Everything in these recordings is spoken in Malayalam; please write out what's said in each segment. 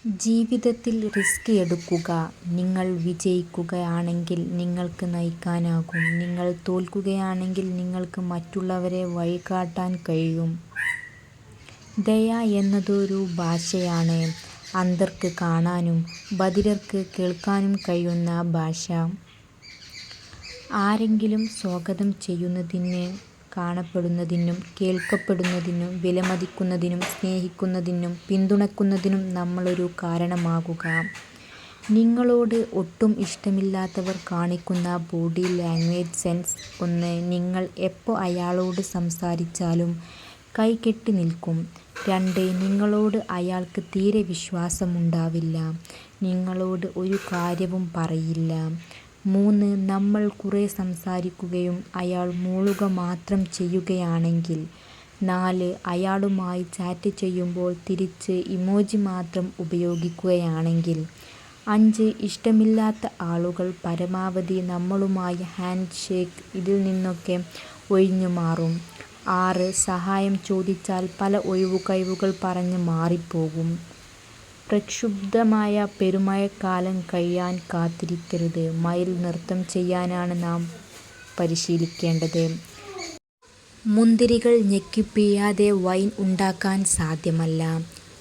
ജീവിതത്തിൽ റിസ്ക് എടുക്കുക. നിങ്ങൾ വിജയിക്കുകയാണെങ്കിൽ നിങ്ങൾക്ക് നയിക്കാനാകും. നിങ്ങൾ തോൽക്കുകയാണെങ്കിൽ നിങ്ങൾക്ക് മറ്റുള്ളവരെ വഴികാട്ടാൻ കഴിയും. ദയ എന്നതൊരു ഭാഷയാണ്. അന്ധർക്ക് കാണാനും ബധിരർക്ക് കേൾക്കാനും കഴിയുന്ന ഭാഷ. ആരെങ്കിലും സ്വാഗതം ചെയ്യുന്നതിന് കാണപ്പെടുന്നതിനും കേൾക്കപ്പെടുന്നതിനും വിലമതിക്കുന്നതിനും സ്നേഹിക്കുന്നതിനും പിന്തുണയ്ക്കുന്നതിനും നമ്മളൊരു കാരണമാകുക. നിങ്ങളോട് ഒട്ടും ഇഷ്ടമില്ലാത്തവർ കാണിക്കുന്ന ബോഡി ലാംഗ്വേജ് സെൻസ് 1. നിങ്ങൾ എപ്പോൾ അയാളോട് സംസാരിച്ചാലും കൈകെട്ടി നിൽക്കും. 2. നിങ്ങളോട് അയാൾക്ക് തീരെ വിശ്വാസമുണ്ടാവില്ല. നിങ്ങളോട് ഒരു കാര്യവും പറയില്ല. 3. നമ്മൾ കുറേ സംസാരിക്കുകയും അയാൾ മൂളുക മാത്രം ചെയ്യുകയാണെങ്കിൽ. 4. അയാളുമായി ചാറ്റ് ചെയ്യുമ്പോൾ തിരിച്ച് ഇമോജി മാത്രം ഉപയോഗിക്കുകയാണെങ്കിൽ. 5. ഇഷ്ടമില്ലാത്ത ആളുകൾ പരമാവധി നമ്മളുമായി ഹാൻഡ് ഷേക്ക് ഇതിൽ നിന്നൊക്കെ ഒഴിഞ്ഞുമാറും. 6. സഹായം ചോദിച്ചാൽ പല ഒഴിവുകഴിവുകൾ പറഞ്ഞ് മാറിപ്പോകും. പ്രക്ഷുബ്ധമായ പെരുമഴക്കാലം കഴിയാൻ കാത്തിരിക്കരുത്. മയിൽ നൃത്തം ചെയ്യാനാണ് നാം പരിശീലിക്കേണ്ടത്. മുന്തിരികൾ ഞെക്കിപ്പിഴിയാതെ വൈൻ ഉണ്ടാക്കാൻ സാധ്യമല്ല.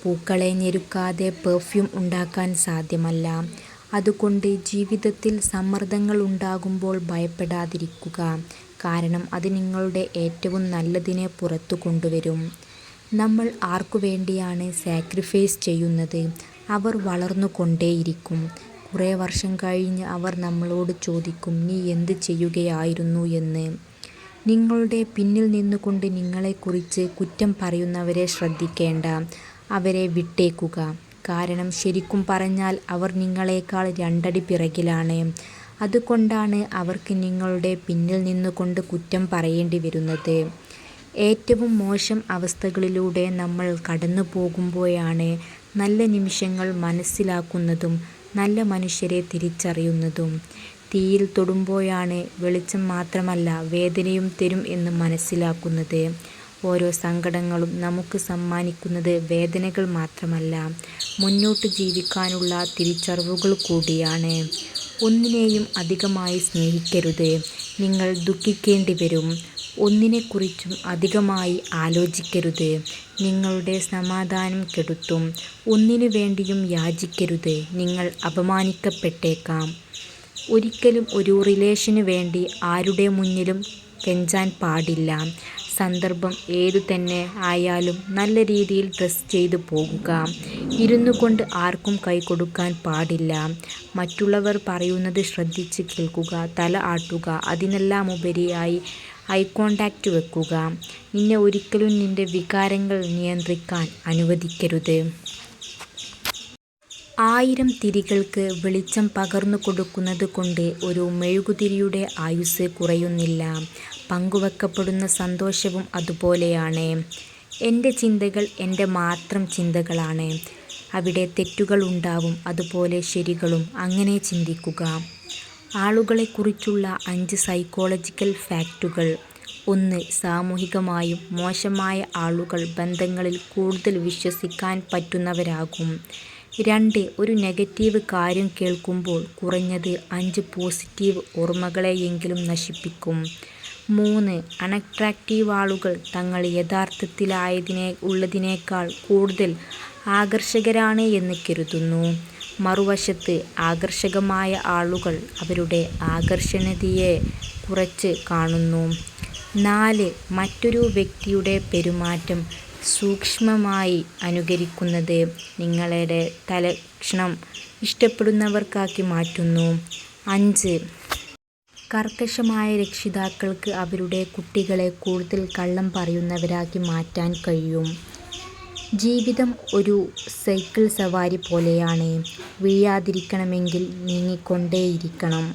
പൂക്കളെ ഞെരുക്കാതെ പെർഫ്യൂം ഉണ്ടാക്കാൻ സാധ്യമല്ല. അതുകൊണ്ട് ജീവിതത്തിൽ സമ്മർദ്ദങ്ങൾ ഉണ്ടാകുമ്പോൾ ഭയപ്പെടാതിരിക്കുക. കാരണം അത് നിങ്ങളുടെ ഏറ്റവും നല്ലതിനെ പുറത്തു കൊണ്ടുവരും. നമ്മൾ ആർക്കുവേണ്ടിയാണ് സാക്രിഫൈസ് ചെയ്യുന്നത്? അവർ വളർന്നുകൊണ്ടേയിരിക്കും. കുറേ വർഷം കഴിഞ്ഞ് അവർ നമ്മളോട് ചോദിക്കും, നീ എന്ത് ചെയ്യുകയായിരുന്നു എന്ന്. നിങ്ങളുടെ പിന്നിൽ നിന്നുകൊണ്ട് നിങ്ങളെക്കുറിച്ച് കുറ്റം പറയുന്നവരെ ശ്രദ്ധിക്കേണ്ട. അവരെ വിട്ടേക്കുക. കാരണം ശരിക്കും പറഞ്ഞാൽ അവർ നിങ്ങളെക്കാൾ 2 അടി പിറകിലാണ്. അതുകൊണ്ടാണ് അവർക്ക് നിങ്ങളുടെ പിന്നിൽ നിന്നുകൊണ്ട് കുറ്റം പറയേണ്ടി വരുന്നത്. ഏറ്റവും മോശം അവസ്ഥകളിലൂടെ നമ്മൾ കടന്നു പോകുമ്പോഴാണ് നല്ല നിമിഷങ്ങൾ മനസ്സിലാക്കുന്നതും നല്ല മനുഷ്യരെ തിരിച്ചറിയുന്നതും. തീയിൽ തൊടുമ്പോഴാണ് വെളിച്ചം മാത്രമല്ല വേദനയും തരും എന്ന് മനസ്സിലാക്കുന്നത്. ഓരോ സങ്കടങ്ങളും നമുക്ക് സമ്മാനിക്കുന്നത് വേദനകൾ മാത്രമല്ല, മുന്നോട്ട് ജീവിക്കാനുള്ള തിരിച്ചറിവുകൾ കൂടിയാണ്. ഒന്നിനെയും അധികമായി സ്നേഹിക്കരുത്. നിങ്ങൾ ദുഃഖിക്കേണ്ടി വരും. ഒന്നിനെക്കുറിച്ചും അധികമായി ആലോചിക്കരുത്. നിങ്ങളുടെ സമാധാനം കെടുത്തും. ഒന്നിനു വേണ്ടിയും യാചിക്കരുത്. നിങ്ങൾ അപമാനിക്കപ്പെട്ടേക്കാം. ഒരിക്കലും ഒരു റിലേഷന് വേണ്ടി ആരുടെ മുന്നിലും കെഞ്ചാൻ പാടില്ല. സന്ദർഭം ഏതു തന്നെ ആയാലും നല്ല രീതിയിൽ ഡ്രസ് ചെയ്തു പോകുക. ഇരുന്നു കൊണ്ട് ആർക്കും കൈ കൊടുക്കാൻ പാടില്ല. മറ്റുള്ളവർ പറയുന്നത് ശ്രദ്ധിച്ച് കേൾക്കുക. തല ആട്ടുക. അതിനെല്ലാം ഉപരിയായി ഐ കോണ്ടാക്റ്റ് വെക്കുക. നിന്നെ ഒരിക്കലും നിന്റെ വികാരങ്ങൾ നിയന്ത്രിക്കാൻ അനുവദിക്കരുത്. 1000 തിരികൾക്ക് വെളിച്ചം പകർന്നു കൊടുക്കുന്നത് കൊണ്ട് ഒരു മെഴുകുതിരിയുടെ ആയുസ്സ് കുറയുന്നില്ല. പങ്കുവെക്കപ്പെടുന്ന സന്തോഷവും അതുപോലെയാണ്. എൻ്റെ ചിന്തകൾ എൻ്റെ മാത്രം ചിന്തകളാണ്. അവിടെ തെറ്റുകൾ ഉണ്ടാവും, അതുപോലെ ശരികളും. അങ്ങനെ ചിന്തിക്കുക. ആളുകളെക്കുറിച്ചുള്ള 5 സൈക്കോളജിക്കൽ ഫാക്റ്റുകൾ. 1. സാമൂഹികമായും മോശമായ ആളുകൾ ബന്ധങ്ങളിൽ കൂടുതൽ വിശ്വസിക്കാൻ പറ്റുന്നവരാകും. 2. ഒരു നെഗറ്റീവ് കാര്യം കേൾക്കുമ്പോൾ കുറഞ്ഞത് 5 പോസിറ്റീവ് ഓർമ്മകളെയെങ്കിലും നശിപ്പിക്കും. 3. അൺഅട്രാക്റ്റീവ് ആളുകൾ തങ്ങൾ യഥാർത്ഥത്തിലുള്ളതിനേക്കാൾ കൂടുതൽ ആകർഷകരാണ് എന്ന് കരുതുന്നു. മറുവശത്ത് ആകർഷകമായ ആളുകൾ അവരുടെ ആകർഷണീയതയെ കുറച്ച് കാണുന്നു. 4. മറ്റൊരു വ്യക്തിയുടെ പെരുമാറ്റം സൂക്ഷ്മമായി അനുകരിക്കുന്നത് നിങ്ങളുടെ തലക്ഷണം ഇഷ്ടപ്പെടുന്നവർക്കാക്കി മാറ്റുന്നു. 5. കർക്കശമായ രക്ഷിതാക്കൾക്ക് അവരുടെ കുട്ടികളെ കൂടുതൽ കള്ളം പറയുന്നവരാക്കി മാറ്റാൻ കഴിയും. ജീവിതം ഒരു സൈക്കിൾ സവാരി പോലെയാണ്. വീഴാതിരിക്കണമെങ്കിൽ നീങ്ങിക്കൊണ്ടേയിരിക്കണം.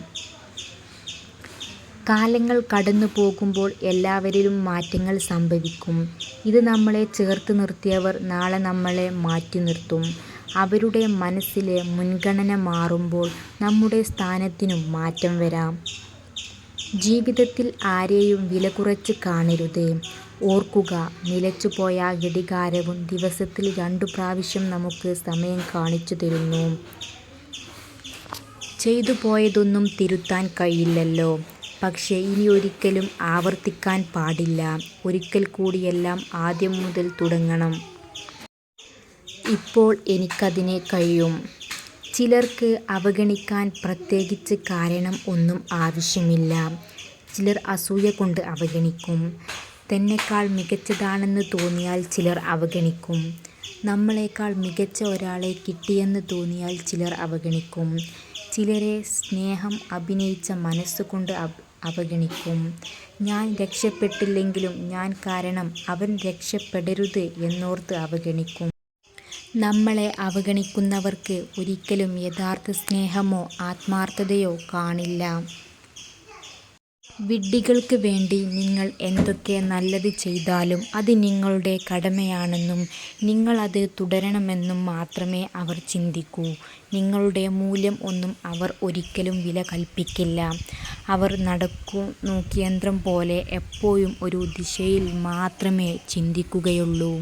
കാലങ്ങൾ കടന്നു പോകുമ്പോൾ എല്ലാവരിലും മാറ്റങ്ങൾ സംഭവിക്കും. ഇത് നമ്മളെ ചേർത്ത് നിർത്തിയവർ നാളെ നമ്മളെ മാറ്റി നിർത്തും. അവരുടെ മനസ്സിലെ മുൻഗണന മാറുമ്പോൾ നമ്മുടെ സ്ഥാനത്തിനും മാറ്റം വരാം. ജീവിതത്തിൽ ആരെയും വില കുറച്ച് കാണരുത്. ഓർക്കുക, നിലച്ചുപോയ ഘടികാരവും ദിവസത്തിൽ 2 പ്രാവശ്യം നമുക്ക് സമയം കാണിച്ചു തരുന്നു. ചെയ്തു പോയതൊന്നും തിരുത്താൻ കഴിയില്ലല്ലോ. പക്ഷേ ഇനിയൊരിക്കലും ആവർത്തിക്കാൻ പാടില്ല. ഒരിക്കൽ കൂടി എല്ലാം ആദ്യം മുതൽ തുടങ്ങണം. ഇപ്പോൾ എനിക്കതിന് കഴിയും. ചിലർക്ക് അവഗണിക്കാൻ പ്രത്യേകിച്ച് കാരണം ഒന്നും ആവശ്യമില്ല. ചിലർ അസൂയ കൊണ്ട് അവഗണിക്കും. തന്നെക്കാൾ മികച്ചതാണെന്ന് തോന്നിയാൽ ചിലർ അവഗണിക്കും. നമ്മളെക്കാൾ മികച്ച ഒരാളെ കിട്ടിയെന്ന് തോന്നിയാൽ ചിലർ അവഗണിക്കും. ചിലരെ സ്നേഹം അഭിനയിച്ച മനസ്സുകൊണ്ട് അവഗണിക്കും. ഞാൻ രക്ഷപ്പെട്ടില്ലെങ്കിലും ഞാൻ കാരണം അവൻ രക്ഷപ്പെടരുത് എന്നോർത്ത് അവഗണിക്കും. നമ്മളെ അവഗണിക്കുന്നവർക്ക് ഒരിക്കലും യഥാർത്ഥ സ്നേഹമോ ആത്മാർത്ഥതയോ കാണില്ല. വിഡ്ഢികൾക്ക് വേണ്ടി നിങ്ങൾ എന്തൊക്കെ നല്ലത് ചെയ്താലും അത് നിങ്ങളുടെ കടമയാണെന്നും നിങ്ങൾ അത് തുടരണമെന്നും മാത്രമേ അവർ ചിന്തിക്കൂ. നിങ്ങളുടെ മൂല്യം ഒന്നും അവർ ഒരിക്കലും വില കൽപ്പിക്കില്ല. അവർ നടക്കുന്നു യന്ത്രം പോലെ എപ്പോഴും ഒരു ദിശയിൽ മാത്രമേ ചിന്തിക്കുകയുള്ളൂ.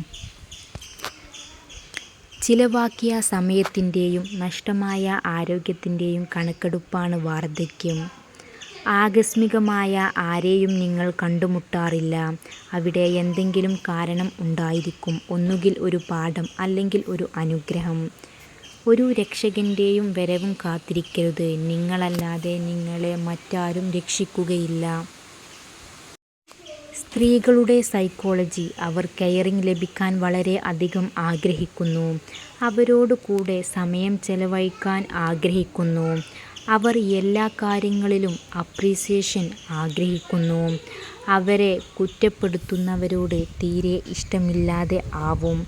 ചിലവാക്കിയ സമയത്തിൻ്റെയും നഷ്ടമായ ആരോഗ്യത്തിൻ്റെയും കണക്കെടുപ്പാണ് വാർദ്ധക്യം. ആകസ്മികമായ ആരെയും നിങ്ങൾ കണ്ടുമുട്ടാറില്ല. അവിടെ എന്തെങ്കിലും കാരണം ഉണ്ടായിരിക്കും. ഒന്നുകിൽ ഒരു പാഠം, അല്ലെങ്കിൽ ഒരു അനുഗ്രഹം. ഒരു രക്ഷകൻ്റെയും വരവും കാത്തിരിക്കരുത്. നിങ്ങളല്ലാതെ നിങ്ങളെ മറ്റാരും രക്ഷിക്കുകയില്ല. സ്ത്രീകളുടെ സൈക്കോളജി. അവർ കെയറിങ് ലഭിക്കാൻ വളരെ അധികം ആഗ്രഹിക്കുന്നു. അവരോട് കൂടെ സമയം ചെലവഴിക്കാൻ ആഗ്രഹിക്കുന്നു. അവർ എല്ലാ കാര്യങ്ങളിലും അപ്രീസിയേഷൻ ആഗ്രഹിക്കുന്നു. അവരെ കുറ്റപ്പെടുത്തുന്നവരോട് തീരെ ഇഷ്ടമില്ലാതെ ആവും.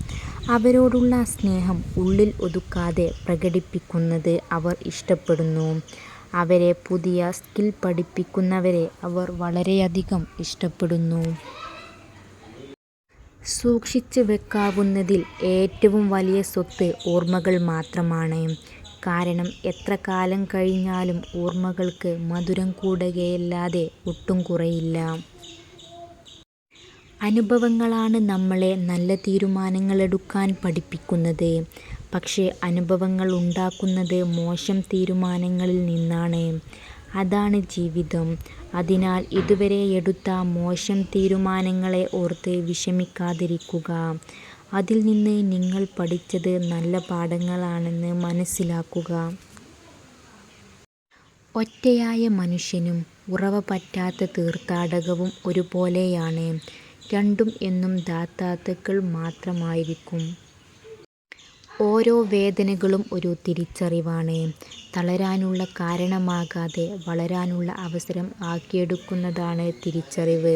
അവരോടുള്ള സ്നേഹം ഉള്ളിൽ ഒതുക്കാതെ പ്രകടിപ്പിക്കുന്നത് അവർ ഇഷ്ടപ്പെടുന്നു. അവരെ പുതിയ സ്കിൽ പഠിപ്പിക്കുന്നവരെ അവർ വളരെയധികം ഇഷ്ടപ്പെടുന്നു. സൂക്ഷിച്ച് വെക്കാവുന്നതിൽ ഏറ്റവും വലിയ സ്വത്ത് ഓർമ്മകൾ മാത്രമാണ്. കാരണം എത്ര കാലം കഴിഞ്ഞാലും ഓർമ്മകൾക്ക് മധുരം കൂടുകയല്ലാതെ ഒട്ടും കുറയില്ല. അനുഭവങ്ങളാണ് നമ്മളെ നല്ല തീരുമാനങ്ങളെടുക്കാൻ പഠിപ്പിക്കുന്നത്. പക്ഷേ അനുഭവങ്ങൾ ഉണ്ടാക്കുന്നത് മോശം തീരുമാനങ്ങളിൽ നിന്നാണ്. അതാണ് ജീവിതം. അതിനാൽ ഇതുവരെ എടുത്ത മോശം തീരുമാനങ്ങളെ ഓർത്ത് വിഷമിക്കാതിരിക്കുക. അതിൽ നിന്ന് നിങ്ങൾ പഠിച്ചത് നല്ല പാഠങ്ങളാണെന്ന് മനസ്സിലാക്കുക. ഒറ്റയായ മനുഷ്യനും ഉറവ പറ്റാത്ത തീർത്ഥാടകവും ഒരുപോലെയാണ്. രണ്ടും എന്നും ദാതാക്കൾ മാത്രമായിരിക്കും. ഓരോ വേദനകളും ഒരു തിരിച്ചറിവാണ്. തളരാനുള്ള കാരണമാകാതെ വളരാനുള്ള അവസരം ആക്കിയെടുക്കുന്നതാണ് തിരിച്ചറിവ്.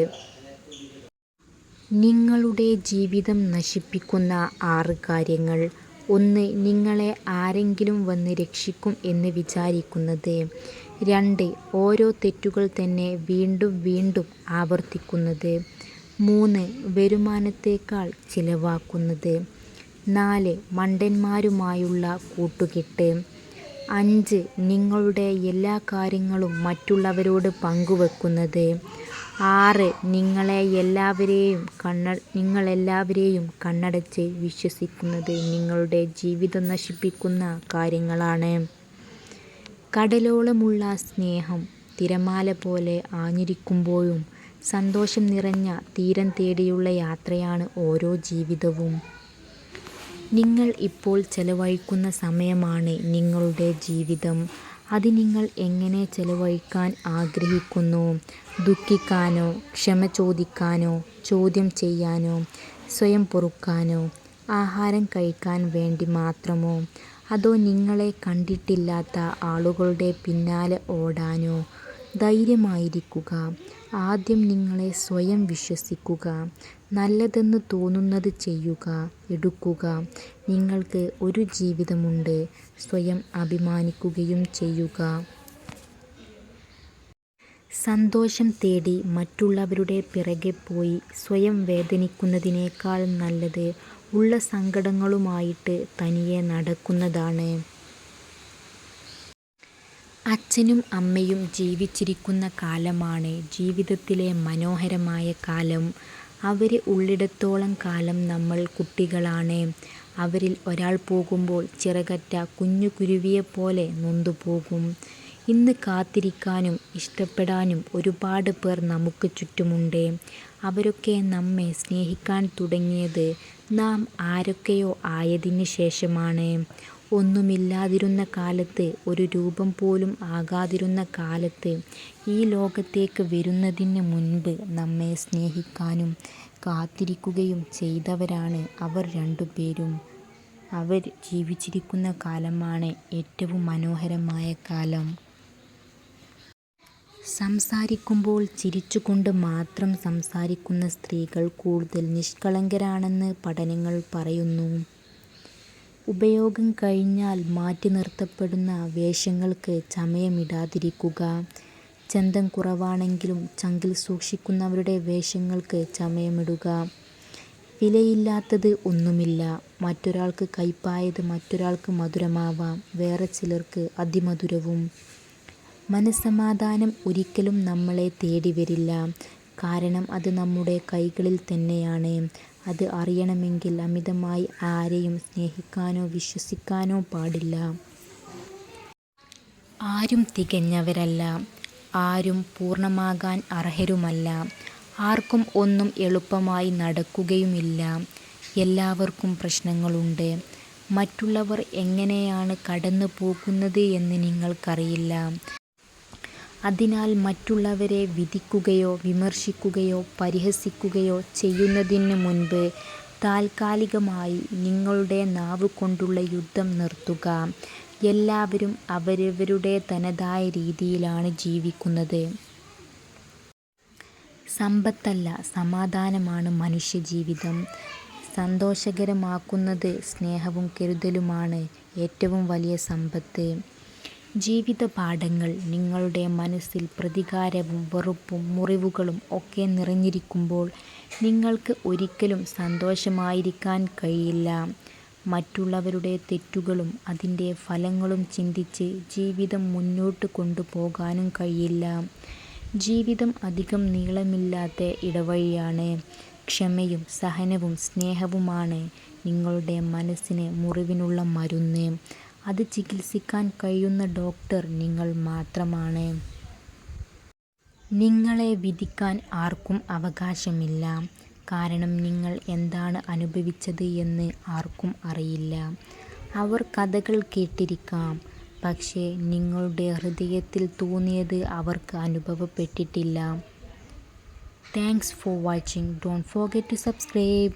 നിങ്ങളുടെ ജീവിതം നശിപ്പിക്കുന്ന 6 കാര്യങ്ങൾ. 1. നിങ്ങളെ ആരെങ്കിലും വന്ന് രക്ഷിക്കും എന്ന് വിചാരിക്കുന്നത്. 2. ഓരോ തെറ്റുകൾ തന്നെ വീണ്ടും വീണ്ടും ആവർത്തിക്കുന്നത്. 3. വരുമാനത്തേക്കാൾ ചിലവാക്കുന്നത്. 4. മണ്ടന്മാരുമായുള്ള കൂട്ടുകെട്ട്. 5. നിങ്ങളുടെ എല്ലാ കാര്യങ്ങളും മറ്റുള്ളവരോട് പങ്കുവെക്കുന്നത്. 6. നിങ്ങളെല്ലാവരെയും കണ്ണടച്ച് വിശ്വസിക്കുന്നത് നിങ്ങളുടെ ജീവിതം നശിപ്പിക്കുന്ന കാര്യങ്ങളാണ്. കടലോളമുള്ള സ്നേഹം തിരമാല പോലെ ആഞ്ഞടിക്കുമ്പോഴും സന്തോഷം നിറഞ്ഞ തീരം തേടിയുള്ള യാത്രയാണ് ഓരോ ജീവിതവും. നിങ്ങൾ ഇപ്പോൾ ചെലവഴിക്കുന്ന സമയമാണ് നിങ്ങളുടെ ജീവിതം. അത് നിങ്ങൾ എങ്ങനെ ചെലവഴിക്കാൻ ആഗ്രഹിക്കുന്നു? ദുഃഖിക്കാനോ, ക്ഷമ ചോദിക്കാനോ, ചോദ്യം ചെയ്യാനോ, സ്വയം പൊറുക്കാനോ, ആഹാരം കഴിക്കാൻ വേണ്ടി മാത്രമോ? അതോ നിങ്ങളെ കണ്ടിട്ടില്ലാത്ത ആളുകളുടെ പിന്നാലെ ഓടാനോ? ധൈര്യമായിരിക്കുക. ആദ്യം നിങ്ങളെ സ്വയം വിശ്വസിക്കുക. നല്ലതെന്ന് തോന്നുന്നത് ചെയ്യുക, എടുക്കുക. നിങ്ങൾക്ക് ഒരു ജീവിതമുണ്ട്. സ്വയം അഭിമാനിക്കുകയും ചെയ്യുക. സന്തോഷം തേടി മറ്റുള്ളവരുടെ പിറകെ പോയി സ്വയം വേദനിക്കുന്നതിനേക്കാൾ നല്ലത് ഉള്ള സങ്കടങ്ങളുമായിട്ട് തനിയെ നടക്കുന്നതാണ്. അച്ഛനും അമ്മയും ജീവിച്ചിരിക്കുന്ന കാലമാണ് ജീവിതത്തിലെ മനോഹരമായ കാലം. അവരെ ഉള്ളിടത്തോളം കാലം നമ്മൾ കുട്ടികളാണ്. അവരിൽ ഒരാൾ പോകുമ്പോൾ ചിറകറ്റ കുഞ്ഞു കുരുവിയെപ്പോലെ നൊന്തുപോകും. ഇന്ന് കാത്തിരിക്കാനും ഇഷ്ടപ്പെടാനും ഒരുപാട് പേർ നമുക്ക് ചുറ്റുമുണ്ട്. അവരൊക്കെ നമ്മെ സ്നേഹിക്കാൻ തുടങ്ങിയത് നാം ആരൊക്കെയോ ആയതിന് ശേഷമാണ്. ഒന്നുമില്ലാതിരുന്ന കാലത്ത്, ഒരു രൂപം പോലും ആകാതിരുന്ന കാലത്ത്, ഈ ലോകത്തേക്ക് വരുന്നതിന് മുൻപ് നമ്മെ സ്നേഹിക്കാനും കാത്തിരിക്കുകയും ചെയ്തവരാണ് അവർ രണ്ടുപേരും. അവർ ജീവിച്ചിരിക്കുന്ന കാലമാണ് ഏറ്റവും മനോഹരമായ കാലം. സംസാരിക്കുമ്പോൾ ചിരിച്ചുകൊണ്ട് മാത്രം സംസാരിക്കുന്ന സ്ത്രീകൾ കൂടുതൽ നിഷ്കളങ്കരാണെന്ന് പഠനങ്ങൾ പറയുന്നു. ഉപയോഗം കഴിഞ്ഞാൽ മാറ്റി നിർത്തപ്പെടുന്ന വേഷങ്ങൾക്ക് ചമയമിടാതിരിക്കുക. ചന്തം കുറവാണെങ്കിലും ചങ്കിൽ സൂക്ഷിക്കുന്നവരുടെ വേഷങ്ങൾക്ക് ചമയമിടുക. വിലയില്ലാത്തത് ഒന്നുമില്ല. മറ്റൊരാൾക്ക് കയ്പായത് മറ്റൊരാൾക്ക് മധുരമാവാം, വേറെ ചിലർക്ക് അതിമധുരവും. മനസ്സമാധാനം ഒരിക്കലും നമ്മളെ തേടി വരില്ല. കാരണം അത് നമ്മുടെ കൈകളിൽ തന്നെയാണ്. അത് അറിയണമെങ്കിൽ അമിതമായി ആരെയും സ്നേഹിക്കാനോ വിശ്വസിക്കാനോ പാടില്ല. ആരും തികഞ്ഞവരല്ല. ആരും പൂർണ്ണമാകാൻ അർഹരുമല്ല. ആർക്കും ഒന്നും എളുപ്പമായി നടക്കുകയുമില്ല. എല്ലാവർക്കും പ്രശ്നങ്ങളുണ്ട്. മറ്റുള്ളവർ എങ്ങനെയാണ് കടന്നു പോകുന്നത് എന്ന് നിങ്ങൾക്കറിയില്ല. അതിനാൽ മറ്റുള്ളവരെ വിധിക്കുകയോ വിമർശിക്കുകയോ പരിഹസിക്കുകയോ ചെയ്യുന്നതിന് മുൻപ് താൽക്കാലികമായി നിങ്ങളുടെ നാവ് കൊണ്ടുള്ള യുദ്ധം നിർത്തുക. എല്ലാവരും അവരവരുടെ തനതായ രീതിയിലാണ് ജീവിക്കുന്നത്. സമ്പത്തല്ല, സമാധാനമാണ് മനുഷ്യജീവിതം. സന്തോഷകരമാക്കുന്നത് സ്നേഹവും കരുതലുമാണ് ഏറ്റവും വലിയ സമ്പത്ത്. ജീവിത പാഠങ്ങൾ. നിങ്ങളുടെ മനസ്സിൽ പ്രതികാരവും വെറുപ്പും മുറിവുകളും ഒക്കെ നിറഞ്ഞിരിക്കുമ്പോൾ നിങ്ങൾക്ക് ഒരിക്കലും സന്തോഷമായിരിക്കാൻ കഴിയില്ല. മറ്റുള്ളവരുടെ തെറ്റുകളും അതിൻ്റെ ഫലങ്ങളും ചിന്തിച്ച് ജീവിതം മുന്നോട്ട് കൊണ്ടുപോകാനും കഴിയില്ല. ജീവിതം അധികം നീളമില്ലാത്ത ഇടവഴിയാണ്. ക്ഷമയും സഹനവും സ്നേഹവുമാണ് നിങ്ങളുടെ മനസ്സിന് മുറിവിനുള്ള മരുന്ന്. അത് ചികിത്സിക്കാൻ കഴിയുന്ന ഡോക്ടർ നിങ്ങൾ മാത്രമാണ്. നിങ്ങളെ വിധിക്കാൻ ആർക്കും അവകാശമില്ല. കാരണം നിങ്ങൾ എന്താണ് അനുഭവിച്ചത് എന്ന് ആർക്കും അറിയില്ല. അവർ കഥകൾ കേട്ടിരിക്കാം, പക്ഷേ നിങ്ങളുടെ ഹൃദയത്തിൽ തോന്നിയത് അവർക്ക് അനുഭവപ്പെട്ടിട്ടില്ല. Thanks for watching. Don't forget to subscribe.